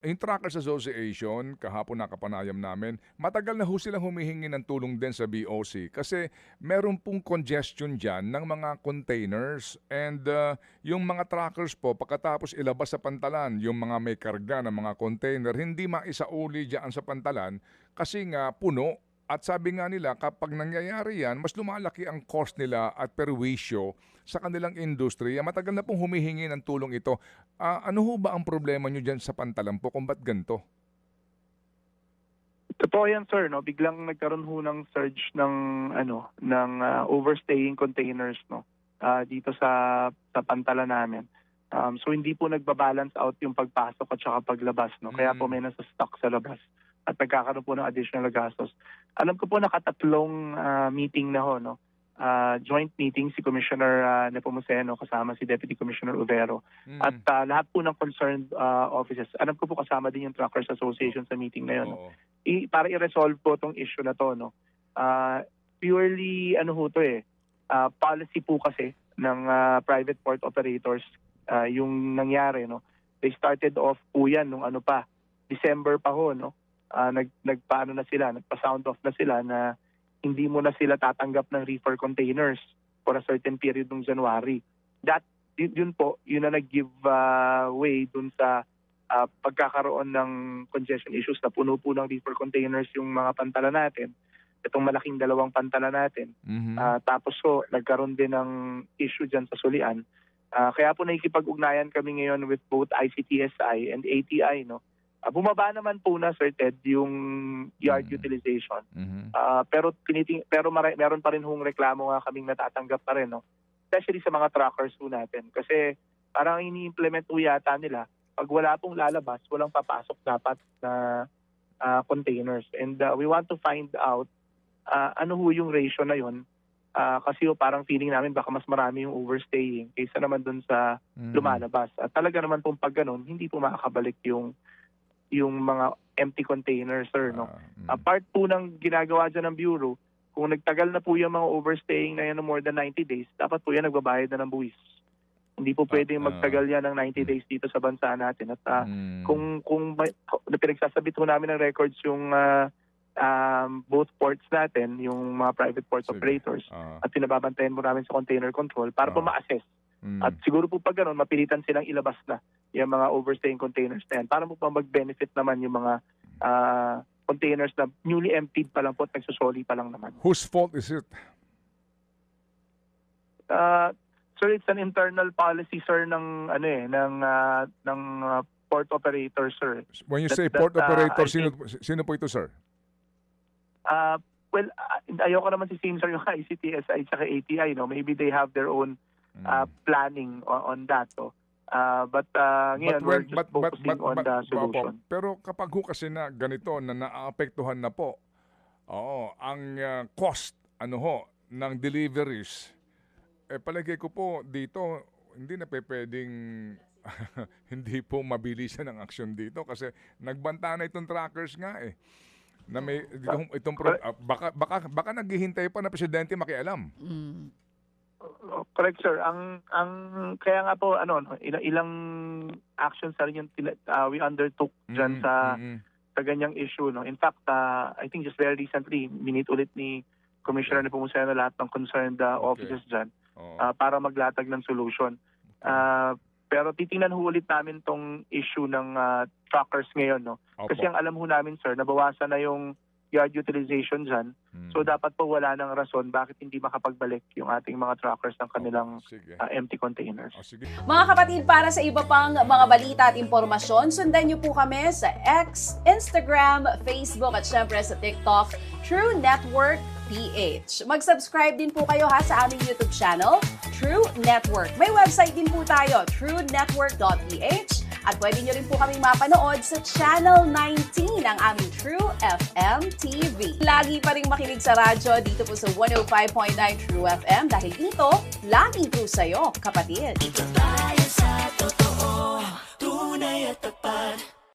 Yung Truckers Association, kahapon nakapanayam namin, matagal na ho silang humihingi ng tulong din sa BOC kasi meron pong congestion dyan ng mga containers and yung mga truckers po pagkatapos ilabas sa pantalan, yung mga may karga ng mga container, hindi maisauli dyan sa pantalan kasi nga puno. At sabi nga nila, kapag nangyayari yan, mas lumalaki ang cost nila at perwisyo sa kanilang industriya. Matagal na pong humihingi ng tulong ito. Ano ho ba ang problema nyo dyan sa pantalan po kung ba't ganito? Totoo yan, sir, no? Biglang nagkaroon ho ng surge ng overstaying containers, no? Dito sa pantala namin. So hindi po nagba-balance out yung pagpasok at saka paglabas, no? Kaya po may nasa stock sa labas at nagkakaroon po ng additional gastos. Alam ko po nakatatlong meeting na ho, no? Joint meeting si Commissioner Nepomuceno kasama si Deputy Commissioner Uvero at lahat po ng concerned offices. Alam ko po kasama din yung Truckers Association sa meeting na yun. No? Para i-resolve po tong issue na to, no? Purely policy po kasi ng private port operators yung nangyari, no? They started off po yan nung December pa ho, no? Nagpa-sound off na sila na hindi mo na sila tatanggap ng reefer containers for a certain period ng January. Yun na nag-give way dun sa pagkakaroon ng congestion issues na puno po ng reefer containers yung mga pantala natin, itong malaking dalawang pantala natin. Tapos nagkaroon din ng issue dyan sa Sulian. Kaya po nakikipag-ugnayan kami ngayon with both ICTSI and ATI, no? Bumaba naman po na, Sir Ted, yung yard utilization. Pero meron pa rin hong reklamo nga kaming natatanggap pa rin, no? Especially sa mga truckers po natin. Kasi parang ini-implement po yata nila, pag wala pong lalabas, walang papasok dapat na containers. And we want to find out ano ho yung ratio na yun. Kasi parang feeling namin baka mas marami yung overstaying kaysa naman dun sa lumalabas. At talaga naman pong pag ganun, hindi po makakabalik yung mga empty containers, sir, no? Part po ng ginagawa dyan ng Bureau, kung nagtagal na po yung mga overstaying na yan ng more than 90 days, dapat po yan nagbabayad na ng buwis. Hindi po pwedeng magtagal yan ng 90 days dito sa bansa natin. At kung pinagsasabit po namin ng records yung both ports natin, yung mga private port operators, at pinababantayan mo namin sa container control para po ma-assess. At siguro po pag gano'n, mapilitan silang ilabas na yung mga overstaying containers na yan para po pa mag-benefit naman yung mga containers na newly emptied pa lang po at nagsusoli pa lang naman. Whose fault is it? Sir, it's an internal policy, sir, ng port operator, sir. When you say port operator, sino po ito, sir? Well, ayoko naman si sir yung ICTSI at ATI, no? Maybe they have their own planning on that. So, but ngayon, we're just focusing on the solution. Pero kapag ho kasi na ganito, na naapektuhan na po, ang cost ng deliveries, palagay ko po dito, hindi na pwedeng hindi po mabilisan ang aksyon dito kasi nagbanta na itong trackers nga na may baka naghihintay pa na presidente makialam. Correct, sir. Ang kaya nga po ilang actions sa rin yung we undertook diyan sa ganyang issue, no. In fact, I think just very recently minute ulit ni Commissioner Nepomuceno lahat ng concerned offices diyan para maglatag ng solution. Pero titingnan ho ulit namin tong issue ng truckers ngayon, no. Kasi ang alam ho namin, sir, nabawasan na yung yard utilization dyan. So dapat po wala ng rason bakit hindi makapagbalik yung ating mga truckers ng kanilang empty containers. Mga kapatid, para sa iba pang mga balita at impormasyon, sundan niyo po kami sa X, Instagram, Facebook at syempre sa TikTok, True Network PH. Mag-subscribe din po kayo sa aming YouTube channel, True Network. May website din po tayo, truenetwork.ph. At pwede nyo rin po kaming mapanood sa Channel 19 ng aming True FM TV. Lagi pa rin makinig sa radyo dito po sa 105.9 True FM dahil dito, laging true sa'yo, kapatid. Ito tayo sa